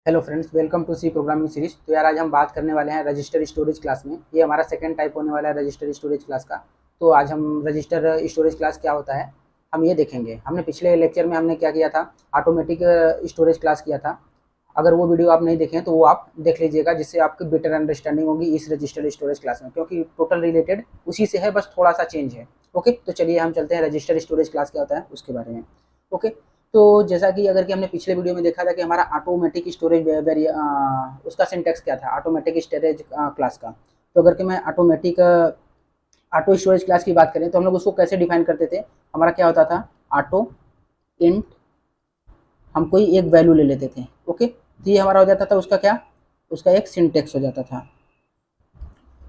Hello friends, welcome to C programming series. तो यार आज हम बात करने वाले हैं रजिस्टर स्टोरेज क्लास में। ये हमारा सेकंड टाइप होने वाला है रजिस्टर स्टोरेज क्लास का। तो आज हम रजिस्टर स्टोरेज क्लास क्या होता है हम ये देखेंगे। हमने पिछले लेक्चर में हमने क्या किया था, ऑटोमेटिक स्टोरेज क्लास किया था। अगर वो वीडियो आप नहीं देखें तो वो आप देख लीजिएगा, जिससे आपकी बेटर अंडरस्टैंडिंग होगी इस रजिस्टर स्टोरेज क्लास में, क्योंकि टोटल रिलेटेड उसी से है, बस थोड़ा सा चेंज है। ओके, तो चलिए हम चलते हैं रजिस्टर स्टोरेज क्लास क्या होता है उसके बारे में। ओके, तो जैसा कि अगर कि हमने पिछले वीडियो में देखा था कि हमारा ऑटोमेटिक स्टोरेज उसका सिंटेक्स क्या था, ऑटोमेटिक स्टोरेज क्लास का। तो अगर कि मैं ऑटो स्टोरेज क्लास की बात करें तो हम लोग उसको कैसे डिफाइन करते थे। हमारा क्या होता था, ऑटो इंट, हम कोई एक वैल्यू ले लेते थे। ओके, तो ये हमारा हो जाता था उसका क्या, उसका एक सिंटेक्स हो जाता था।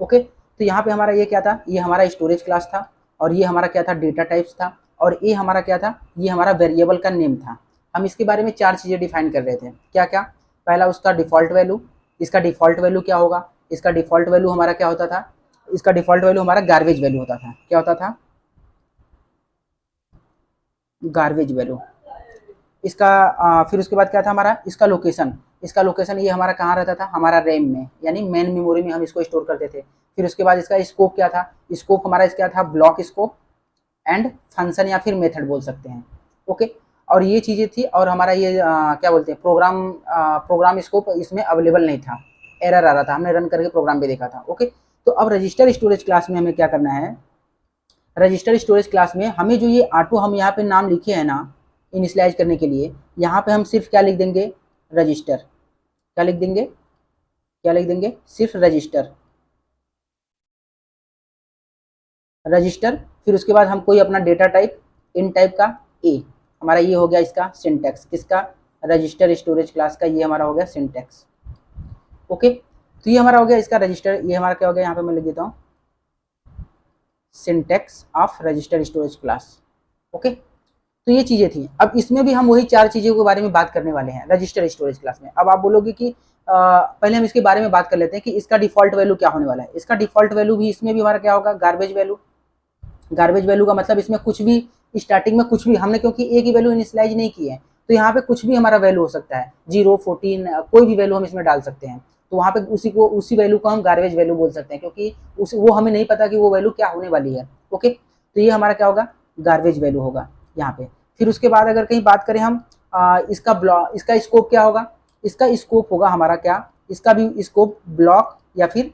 ओके, तो यहाँ पे हमारा ये क्या था, ये हमारा स्टोरेज क्लास था, और ये हमारा क्या था, डेटा टाइप्स था, और ये हमारा क्या था, ये हमारा वेरिएबल का नेम था। हम इसके बारे में चार चीज़ें डिफाइन कर रहे थे। क्या क्या, पहला उसका डिफ़ॉल्ट वैल्यू। इसका डिफ़ॉल्ट वैल्यू क्या होगा, इसका डिफ़ॉल्ट वैल्यू हमारा क्या होता था, इसका डिफ़ॉल्ट वैल्यू हमारा गार्बेज वैल्यू होता था। क्या होता था, गार्बेज वैल्यू। इसका फिर उसके बाद क्या था हमारा, इसका लोकेशन। इसका लोकेशन ये हमारा कहाँ रहता था, हमारा रैम में, यानी मेन मेमोरी में हम इसको स्टोर करते थे। फिर उसके बाद इसका स्कोप क्या था, स्कोप हमारा क्या था, ब्लॉक स्कोप एंड फंक्शन या फिर मेथड बोल सकते हैं। ओके, और ये चीज़ें थी, और हमारा ये क्या बोलते हैं, प्रोग्राम स्कोप इसमें अवेलेबल नहीं था, एरर आ रहा था, हमने रन करके प्रोग्राम भी देखा था। ओके, तो अब रजिस्टर स्टोरेज क्लास में हमें क्या करना है, रजिस्टर स्टोरेज क्लास में हमें जो ये ऑटो हम यहाँ पे नाम लिखे हैं ना इनिशियलाइज करने के लिए, यहाँ पे हम सिर्फ क्या लिख देंगे, रजिस्टर। क्या लिख देंगे, क्या लिख देंगे, सिर्फ रजिस्टर, रजिस्टर। फिर उसके बाद हम कोई अपना डेटा टाइप, इन टाइप का ए, हमारा ये हो गया इसका सिंटेक्स, किसका, रजिस्टर स्टोरेज क्लास का, ये हमारा हो गया सिंटेक्स। ओके, तो ये हमारा हो गया इसका रजिस्टर, ये हमारा क्या हो गया, यहाँ पे मैं लिख देता हूँ syntax of register storage class. Okay, तो ये चीज़ें थी। अब इसमें भी हम वही चार चीज़ों के बारे में बात करने वाले हैं रजिस्टर स्टोरेज क्लास में। अब आप बोलोगे कि पहले हम इसके बारे में बात कर लेते हैं कि इसका डिफ़ॉल्ट वैल्यू क्या होने वाला है। इसका डिफ़ॉल्ट वैल्यू भी इसमें भी हमारा क्या होगा, गार्बेज वैल्यू। गार्बेज वैल्यू का मतलब इसमें कुछ भी, स्टार्टिंग में कुछ भी हमने, क्योंकि एक ही वैल्यू इनिशियलाइज नहीं की है, तो यहाँ पे कुछ भी हमारा वैल्यू हो सकता है, 0, 14, कोई भी वैल्यू हम इसमें डाल सकते हैं। तो वहाँ पे उसी वैल्यू को हम गार्बेज वैल्यू बोल सकते हैं, क्योंकि वो हमें नहीं पता कि वो वैल्यू क्या होने वाली है। ओके, तो ये हमारा क्या होगा, गार्बेज वैल्यू होगा यहाँ पे। फिर उसके बाद अगर कहीं बात करें हम, इसका स्कोप क्या होगा, इसका स्कोप होगा हमारा क्या, इसका भी स्कोप ब्लॉक या फिर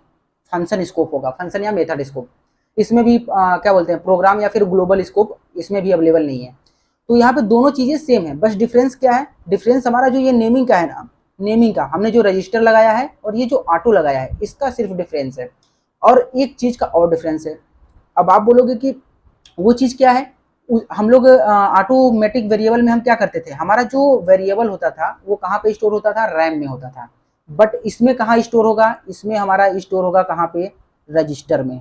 फंक्शन स्कोप होगा, फंक्शन या मेथड स्कोप। इसमें भी क्या बोलते हैं, प्रोग्राम या फिर ग्लोबल स्कोप इसमें भी अवेलेबल नहीं है। तो यहाँ पे दोनों चीज़ें सेम है, बस डिफरेंस क्या है, डिफरेंस हमारा जो ये नेमिंग का है ना, नेमिंग का हमने जो रजिस्टर लगाया है और ये जो ऑटो लगाया है, इसका सिर्फ डिफरेंस है। और एक चीज़ का और डिफरेंस है। अब आप बोलोगे कि वो चीज़ क्या है, हम लोग ऑटोमेटिक वेरिएबल में हम क्या करते थे, हमारा जो वेरिएबल होता था वो कहाँ पे स्टोर होता था, रैम में होता था। बट इसमें कहाँ स्टोर होगा, इसमें हमारा स्टोर होगा कहाँ पे, रजिस्टर में।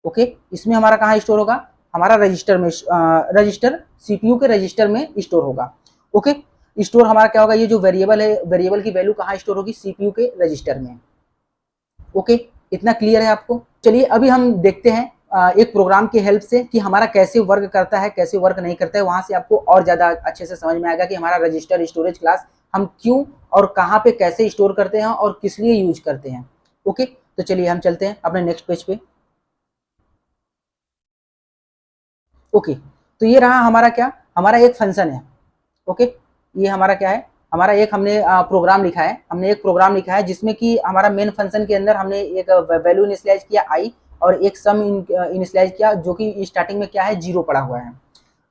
ओके, इसमें हमारा कहाँ स्टोर होगा, हमारा रजिस्टर में, रजिस्टर सीपीयू के रजिस्टर में स्टोर होगा। ओके, स्टोर हमारा क्या होगा, ये जो वेरिएबल है, वेरिएबल की वैल्यू कहाँ स्टोर होगी, सीपीयू के रजिस्टर में। ओके, इतना क्लियर है आपको। चलिए अभी हम देखते हैं एक प्रोग्राम की हेल्प से कि हमारा कैसे वर्क करता है, कैसे वर्क नहीं करता है। वहां से आपको और ज़्यादा अच्छे से समझ में आएगा कि हमारा रजिस्टर स्टोरेज क्लास हम क्यों और कहाँ पे कैसे स्टोर करते हैं और किस लिए यूज करते हैं। ओके, तो चलिए हम चलते हैं अपने नेक्स्ट पेज पे। ओके, तो ये रहा हमारा क्या, हमारा एक फंक्शन है। ओके, ये हमारा क्या है, हमारा एक हमने प्रोग्राम लिखा है, हमने एक प्रोग्राम लिखा है जिसमें कि हमारा मेन फंक्शन के अंदर हमने एक वैल्यू इनिशियलाइज किया आई, और एक सम इनिशियलाइज किया जो कि स्टार्टिंग में क्या है, 0 पड़ा हुआ है।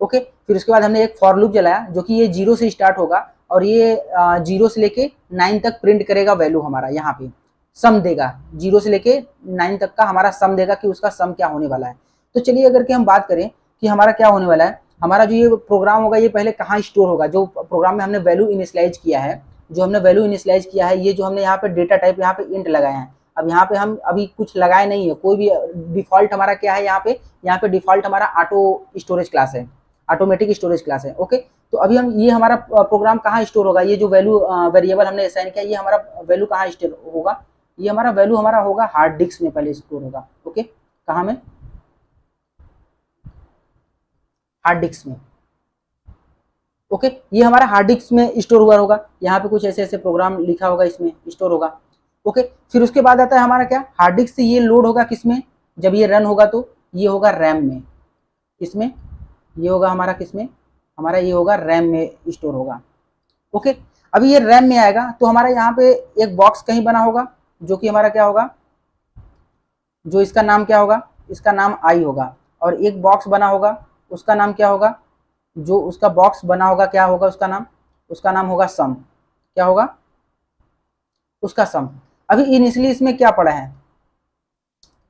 ओके, फिर उसके बाद हमने एक फॉर लूप चलाया जो कि ये 0 से स्टार्ट होगा, और ये 0 से लेके 9 तक प्रिंट करेगा वैल्यू हमारा, यहाँ पे सम देगा, 0 से लेके 9 तक का हमारा सम देगा कि उसका सम क्या होने वाला है। तो चलिए अगर कि हम बात करें कि हमारा क्या होने वाला है, हमारा जो ये प्रोग्राम होगा ये पहले कहाँ स्टोर होगा, जो प्रोग्राम में हमने वैल्यू इनिशियलाइज किया है, जो हमने वैल्यू इनिशियलाइज किया है, ये जो हमने यहाँ पे डेटा टाइप यहाँ पे इंट लगाए हैं। अब यहाँ पे हम अभी कुछ लगाए नहीं है, कोई भी डिफॉल्ट हमारा क्या है, यहाँ पे डिफॉल्ट हमारा ऑटो स्टोरेज क्लास है, ऑटोमेटिक स्टोरेज क्लास है। ओके, तो अभी हम ये हमारा प्रोग्राम कहाँ स्टोर होगा, ये जो वैल्यू वेरिएबल हमने असाइन किया, ये हमारा वैल्यू कहाँ स्टोर होगा, ये हमारा वैल्यू हमारा होगा हार्ड डिस्क में पहले स्टोर होगा। ओके, कहाँ में, हार्ड डिस्क में। ओके, ये हमारा हार्ड डिस्क में स्टोर हुआ होगा, यहाँ पे कुछ ऐसे ऐसे प्रोग्राम लिखा होगा, इसमें स्टोर होगा। ओके, फिर उसके बाद आता है हमारा क्या, हार्ड डिस्क से ये लोड होगा किसमें, जब ये रन होगा तो ये होगा रैम में, इसमें ये होगा हमारा किसमें, हमारा ये होगा रैम में स्टोर होगा। ओके, अभी ये रैम में आएगा तो हमारा यहाँ पे एक बॉक्स कहीं बना होगा, जो कि हमारा क्या होगा, जो इसका नाम क्या होगा, इसका नाम आई होगा, और एक बॉक्स बना होगा, उसका नाम क्या होगा, जो उसका बॉक्स बना होगा क्या होगा उसका नाम होगा सम, क्या होगा उसका सम। अभी इनिशियली इसमें क्या पड़ा है,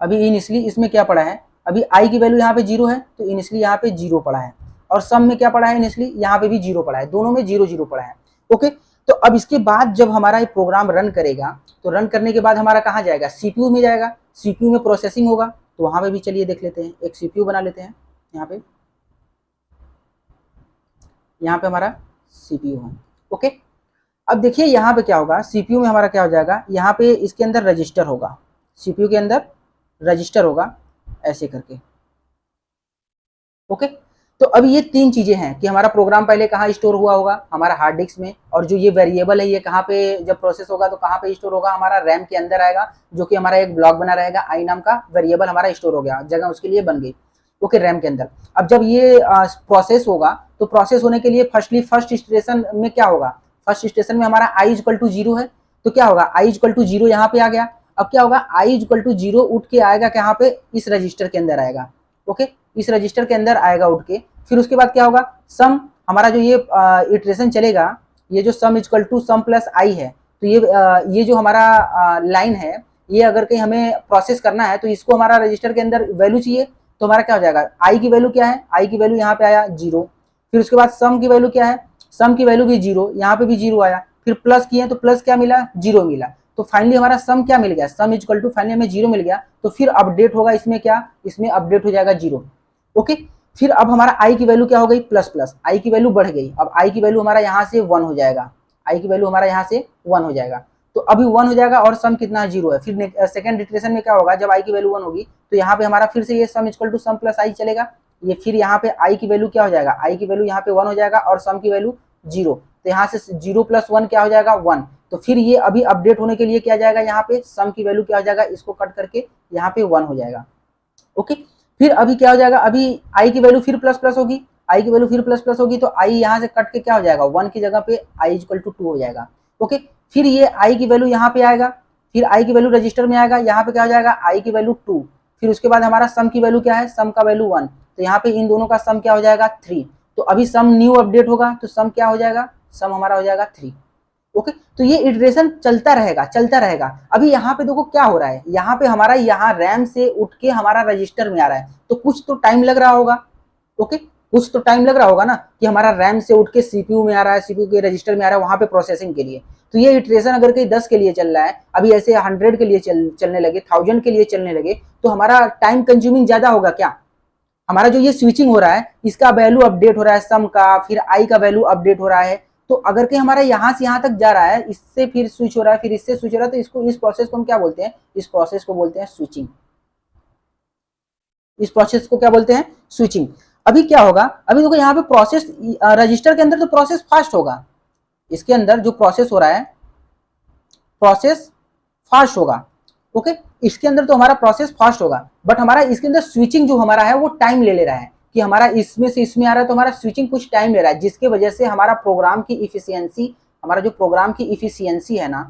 अभी इनिशियली इसमें क्या पड़ा है, अभी आई की वैल्यू यहाँ पे 0 है तो इनिशियली यहाँ पे 0 पड़ा है, और सम में क्या पड़ा है, इनिशियली यहाँ पे भी 0 पड़ा है, दोनों में 0 0 पड़ा है। ओके, तो अब इसके बाद जब हमारा ये प्रोग्राम रन करेगा तो रन करने के बाद हमारा कहाँ जाएगा, सीपीयू में जाएगा, सीपीयू में प्रोसेसिंग होगा, तो वहां पे भी चलिए देख लेते हैं, एक सीपीयू बना लेते हैं, यहाँ पे हमारा सीपीयू है। ओके, अब देखिए यहाँ पे क्या होगा, सीपीयू में हमारा क्या हो जाएगा, यहाँ पे इसके अंदर रजिस्टर होगा, सीपीयू के अंदर रजिस्टर होगा ऐसे करके। ओके, तो अब ये तीन चीजें हैं कि हमारा प्रोग्राम पहले कहाँ स्टोर हुआ होगा, हमारा हार्ड डिस्क में, और जो ये वेरिएबल है ये कहाँ पे जब प्रोसेस होगा तो कहाँ पे स्टोर होगा, हमारा रैम के अंदर आएगा, जो कि हमारा एक ब्लॉक बना रहेगा, आई नाम का वेरिएबल हमारा स्टोर हो गया, जगह उसके लिए बन गई। ओके, रैम के अंदर। अब जब ये प्रोसेस होगा तो प्रोसेस होने के लिए फर्स्ट स्टेशन में क्या होगा, फर्स्ट स्टेशन में हमारा आई इक्वल टू 0 है, तो क्या होगा, आई इक्वल टू 0 यहाँ पे आ गया। अब क्या होगा, आई इक्वल टू 0 उठ के आएगा कहाँ पे, इस रजिस्टर के अंदर आएगा। ओके, इस रजिस्टर के अंदर आएगा उठ के, फिर उसके बाद क्या होगा, सम हमारा जो ये इटरेशन चलेगा, ये जो sum equal to sum plus i है, तो ये जो हमारा लाइन है, ये अगर कहीं हमें प्रोसेस करना है तो इसको हमारा रजिस्टर के अंदर वैल्यू चाहिए, तो हमारा क्या हो जाएगा, आई की वैल्यू क्या है, आई की वैल्यू यहाँ पे आया 0, फिर उसके बाद सम की वैल्यू क्या है, सम की वैल्यू भी 0, यहाँ पे भी 0 आया, फिर प्लस किए तो प्लस क्या मिला, 0 मिला, तो फाइनली हमारा सम क्या मिल गया, सम इक्वल टू फाइनली हमें 0 मिल गया, तो फिर अपडेट होगा इसमें क्या, इसमें अपडेट हो जाएगा 0। ओके, फिर अब हमारा आई की वैल्यू क्या हो गई, प्लस प्लस, आई की वैल्यू बढ़ गई, अब आई की वैल्यू हमारा यहाँ से 1 हो जाएगा, आई की वैल्यू हमारा यहाँ से 1 हो जाएगा, तो अभी 1 हो जाएगा और सम कितना है, 0 है। फिर सेकंड इटरेशन में क्या होगा, जब आई की वैल्यू 1 होगी तो यहाँ पे हमारा फिर से ये sum equal to sum plus i चलेगा, ये फिर यहाँ पे आई की वैल्यू क्या हो जाएगा, आई की वैल्यू यहाँ पे 1 हो जाएगा और सम की वैल्यू 0, तो यहाँ से 0 प्लस 1 क्या हो जाएगा 1, तो फिर ये अभी अपडेट होने के लिए क्या जाएगा, यहाँ पे सम की वैल्यू क्या हो जाएगा, इसको कट करके यहाँ पे 1 हो जाएगा। ओके, फिर अभी क्या हो जाएगा, अभी आई की वैल्यू फिर प्लस प्लस होगी, आई की वैल्यू फिर प्लस प्लस होगी, तो आई यहाँ से कट के क्या हो जाएगा, 1 की जगह पे आई इक्वल टू 2 हो जाएगा। ओके, फिर ये आई की वैल्यू यहाँ पे आएगा, फिर आई की वैल्यू रजिस्टर में आएगा, यहाँ पे क्या हो जाएगा, आई की वैल्यू 2, फिर उसके बाद हमारा सम की वैल्यू क्या है, सम का वैल्यू 1, तो यहाँ पे इन दोनों का सम क्या हो जाएगा 3, तो अभी सम न्यू अपडेट होगा तो सम क्या हो जाएगा, सम हमारा हो जाएगा 3। ओके, तो ये इटरेशन चलता रहेगा चलता रहेगा। अभी यहाँ पे देखो क्या हो रहा है, यहाँ पे हमारा यहाँ रैम से उठ के हमारा रजिस्टर में आ रहा है, तो कुछ तो टाइम लग रहा होगा। ओके, कुछ तो टाइम लग रहा होगा ना, कि हमारा रैम से उठ के सीपीयू में आ रहा है, सीपीयू के रजिस्टर में आ रहा है, वहां पे प्रोसेसिंग के लिए। तो ये इटरेशन अगर कहीं 10 के लिए चल रहा है, अभी ऐसे 100 के लिए चलने लगे, 1000 के लिए चलने लगे, तो हमारा टाइम कंज्यूमिंग ज्यादा होगा क्या, हमारा जो ये स्विचिंग हो रहा है इसका वैल्यू अपडेट हो रहा है, सम का फिर आई का वैल्यू अपडेट हो रहा है, तो अगर कि हमारा यहाँ से यहाँ तक जा रहा है, इससे फिर स्विच हो रहा है, फिर इससे स्विच हो रहा है, तो इसको, इस प्रोसेस को हम क्या बोलते हैं, इस प्रोसेस को बोलते हैं स्विचिंग, इस प्रोसेस को क्या बोलते हैं, स्विचिंग। अभी क्या होगा, अभी देखो यहाँ पे प्रोसेस रजिस्टर के अंदर तो प्रोसेस फास्ट होगा, इसके अंदर जो प्रोसेस हो रहा है प्रोसेस फास्ट होगा। ओके, इसके अंदर तो हमारा प्रोसेस फास्ट होगा, बट हमारा इसके अंदर स्विचिंग जो हमारा है वो टाइम ले रहा है, कि हमारा इसमें से इसमें आ रहा है, तो हमारा स्विचिंग कुछ टाइम ले रहा है, जिसकी वजह से हमारा प्रोग्राम की इफिशियंसी, हमारा जो प्रोग्राम की इफिशियंसी है ना,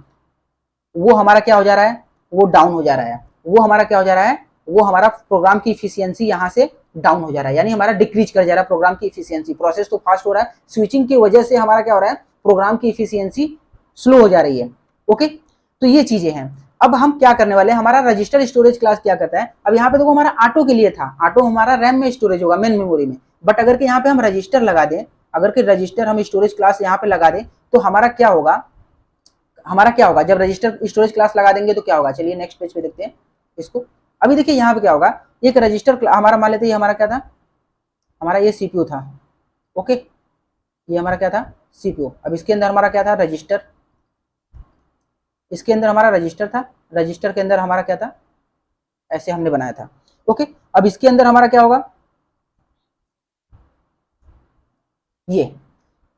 वो हमारा क्या हो जा रहा है, वो डाउन हो जा रहा है, वो हमारा क्या हो जा रहा है, वो हमारा प्रोग्राम की इफिशियंसी यहाँ से डाउन हो जा रहा है, यानी हमारा डिक्रीज कर जा रहा है प्रोग्राम की इफिशियंसी। प्रोसेस तो फास्ट हो रहा है, स्विचिंग की वजह से हमारा क्या हो रहा है, प्रोग्राम की इफिशियंसी स्लो हो जा रही है। ओके, तो ये चीजें हैं। अब हम क्या करने वाले हैं, हमारा रजिस्टर स्टोरेज क्लास क्या करता है, अब यहाँ पे देखो हमारा ऑटो के लिए था, ऑटो हमारा रैम में स्टोरेज होगा, मेन मेमोरी में, बट अगर कि यहाँ पे हम रजिस्टर लगा दें, अगर कि रजिस्टर हम स्टोरेज क्लास यहाँ पे लगा दें, तो हमारा क्या होगा, हमारा क्या होगा, जब रजिस्टर स्टोरेज क्लास लगा देंगे तो क्या होगा, चलिए नेक्स्ट पेज पे देखते हैं इसको। अभी देखिए यहाँ पे क्या होगा, एक रजिस्टर हमारा मान लेते हैं, हमारा क्या था, हमारा ये सीपीयू था। ओके, ये हमारा क्या था, सीपीयू। अब इसके अंदर हमारा क्या था, रजिस्टर, इसके अंदर हमारा रजिस्टर था, रजिस्टर के अंदर हमारा क्या था, ऐसे हमने बनाया था। ओके, अब इसके अंदर हमारा क्या होगा, ये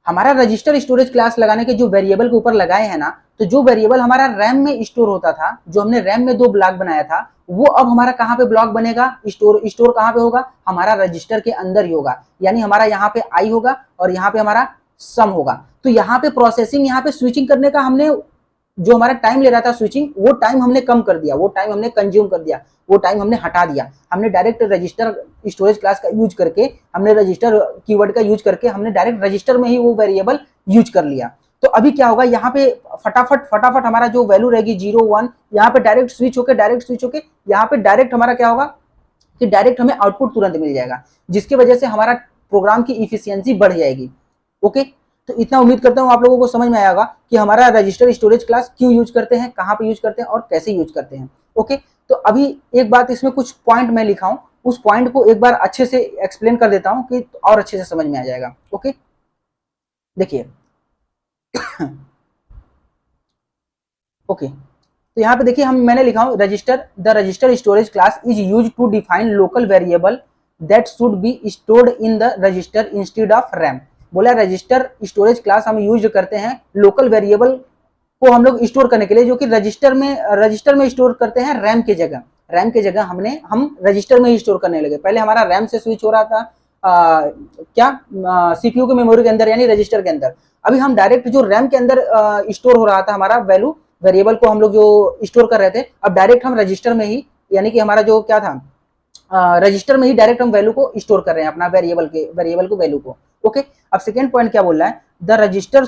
हमारा रजिस्टर स्टोरेज क्लास लगाने के जो वेरिएबल के ऊपर लगाए हैं ना, तो जो वेरिएबल हमारा रैम में स्टोर होता था, जो हमने रैम में 2 ब्लॉक बनाया था, वो अब हमारा कहाँ पे ब्लॉक बनेगा, स्टोर कहाँ पे होगा, हमारा रजिस्टर के अंदर ही होगा। यानी हमारा यहाँ पे आई होगा और यहाँ पे हमारा सम होगा। तो यहाँ पे प्रोसेसिंग, यहाँ पे स्विचिंग करने का हमने जो हमारा टाइम ले रहा था स्विचिंग, वो टाइम हमने कम कर दिया, वो टाइम हमने कंज्यूम कर दिया, वो टाइम हमने हटा दिया। हमने डायरेक्ट रजिस्टर स्टोरेज क्लास का यूज करके, हमने रजिस्टर कीवर्ड का यूज करके हमने डायरेक्ट रजिस्टर में ही वो वेरिएबल यूज कर लिया। तो अभी क्या होगा, यहाँ पे फटाफट हमारा जो वैल्यू रहेगी 0 1, यहाँ पे डायरेक्ट स्विच होके यहाँ पे डायरेक्ट हमारा क्या होगा कि डायरेक्ट हमें आउटपुट तुरंत मिल जाएगा, जिसकी वजह से हमारा प्रोग्राम की इफिशियंसी बढ़ जाएगी। ओके, तो इतना उम्मीद करता हूँ आप लोगों को समझ में आएगा कि हमारा रजिस्टर स्टोरेज क्लास क्यों यूज करते हैं, कहाँ पे यूज करते हैं और कैसे यूज करते हैं। ओके, तो अभी एक बात, इसमें कुछ पॉइंट मैं लिखा हूँ, उस पॉइंट को एक बार अच्छे से एक्सप्लेन कर देता हूँ कि और अच्छे से समझ में आ जाएगा। ओके, देखिए ओके, तो यहाँ पे देखिए मैंने लिखा हूँ register, the register storage class is use to define local variable that should be stored in the register instead of RAM. बोला रजिस्टर स्टोरेज क्लास हम यूज करते हैं लोकल वेरिएबल को हम लोग स्टोर करने के लिए, जो कि रजिस्टर में स्टोर करते हैं रैम के जगह हम रजिस्टर में ही स्टोर करने लगे। पहले हमारा रैम से स्विच हो रहा था सीपीयू के मेमोरी के अंदर यानी रजिस्टर के अंदर। अभी हम डायरेक्ट जो रैम के अंदर स्टोर हो रहा था हमारा वेरिएबल को हम लोग जो स्टोर कर रहे थे, अब डायरेक्ट हम रजिस्टर में ही, यानी कि हमारा जो क्या था रजिस्टर में ही डायरेक्ट हम वैल्यू को स्टोर कर रहे हैं अपना वेरिएबल को वैल्यू को। ओके, अब सेकेंड पॉइंट क्या बोल रहा है, the register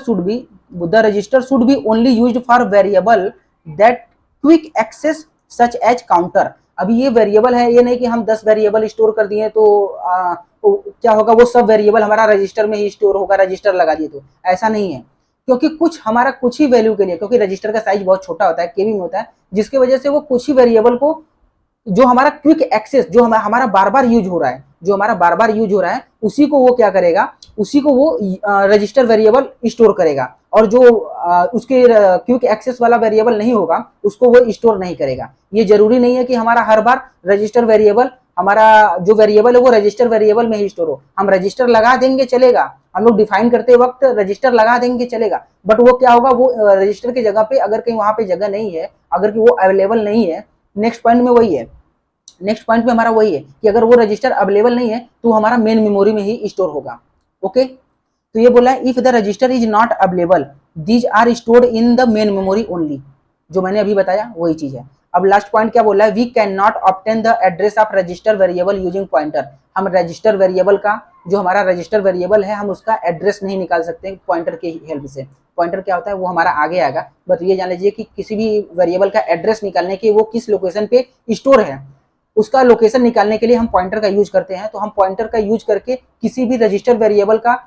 should be only used for variable that quick access such as counter. अभी ये वेरिएबल है, ये नहीं कि हम 10 वेरिएबल स्टोर कर दिए तो क्या होगा, वो सब वेरिएबल हमारा रजिस्टर में ही स्टोर होगा, रजिस्टर लगा दिए तो ऐसा नहीं है। क्योंकि कुछ ही वैल्यू के लिए, क्योंकि रजिस्टर का साइज बहुत छोटा होता है, केबी में होता है, जिसकी वजह से वो कुछ ही वेरिएबल को, जो हमारा क्विक एक्सेस, जो हमारा बार बार यूज हो रहा है, उसी को वो क्या करेगा, उसी को वो रजिस्टर वेरिएबल स्टोर करेगा, और जो उसके क्विक एक्सेस वाला वेरिएबल नहीं होगा उसको वो स्टोर नहीं करेगा। ये जरूरी नहीं है कि हमारा हर बार रजिस्टर वेरिएबल, हमारा जो वेरिएबल है वो रजिस्टर वेरिएबल में ही स्टोर हो। हम रजिस्टर लगा देंगे चलेगा, हम लोग डिफाइन करते वक्त रजिस्टर लगा देंगे चलेगा, बट वो क्या होगा, वो रजिस्टर की जगह पे अगर कहीं वहां पे जगह नहीं है, अगर कि वो अवेलेबल नहीं है, नेक्स्ट पॉइंट में हमारा वही है कि अगर वो रजिस्टर अवेलेबल नहीं है तो हमारा मेन मेमोरी में ही स्टोर होगा। ओके, तो ये बोला है if the register is not available these are stored in the main memory only, जो मैंने अभी बताया वही चीज है। अब लास्ट पॉइंट क्या बोला है, we can not obtain the address of register variable using pointer. हम रजिस्टर वेरिएबल का, जो हमारा रजिस्टर वेरिएबल है, हम उसका एड्रेस नहीं निकाल सकते पॉइंटर की हेल्प से। पॉइंटर क्या होता है वो हमारा आगे आएगा, बट ये जान लीजिए कि किसी भी वेरिएबल का एड्रेस निकालने के, वो किस लोकेशन पे स्टोर है, उसका लोकेशन निकालने के लिए हम पॉइंटर का यूज करते हैं। तो हम पॉइंटर का यूज करके किसी भी रजिस्टर वेरिएबल का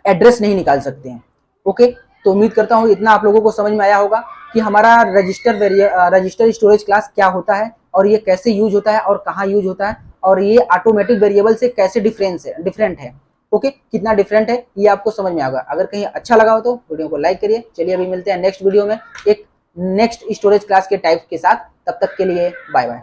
एड्रेस नहीं सकते हैं। ओके, तो उम्मीद करता हूँ इतना आप लोगों को समझ में आया होगा कि हमारा रजिस्टर स्टोरेज क्लास क्या होता है और ये कैसे यूज होता है और कहाँ यूज होता है, और ये ऑटोमेटिक वेरिएबल से कैसे डिफरेंट है। ओके, कितना डिफरेंट है ये आपको समझ में आएगा। अगर कहीं अच्छा लगा हो तो वीडियो को लाइक करिए। चलिए अभी मिलते हैं नेक्स्ट वीडियो में एक नेक्स्ट स्टोरेज क्लास के टाइप के साथ, तब तक के लिए बाय बाय।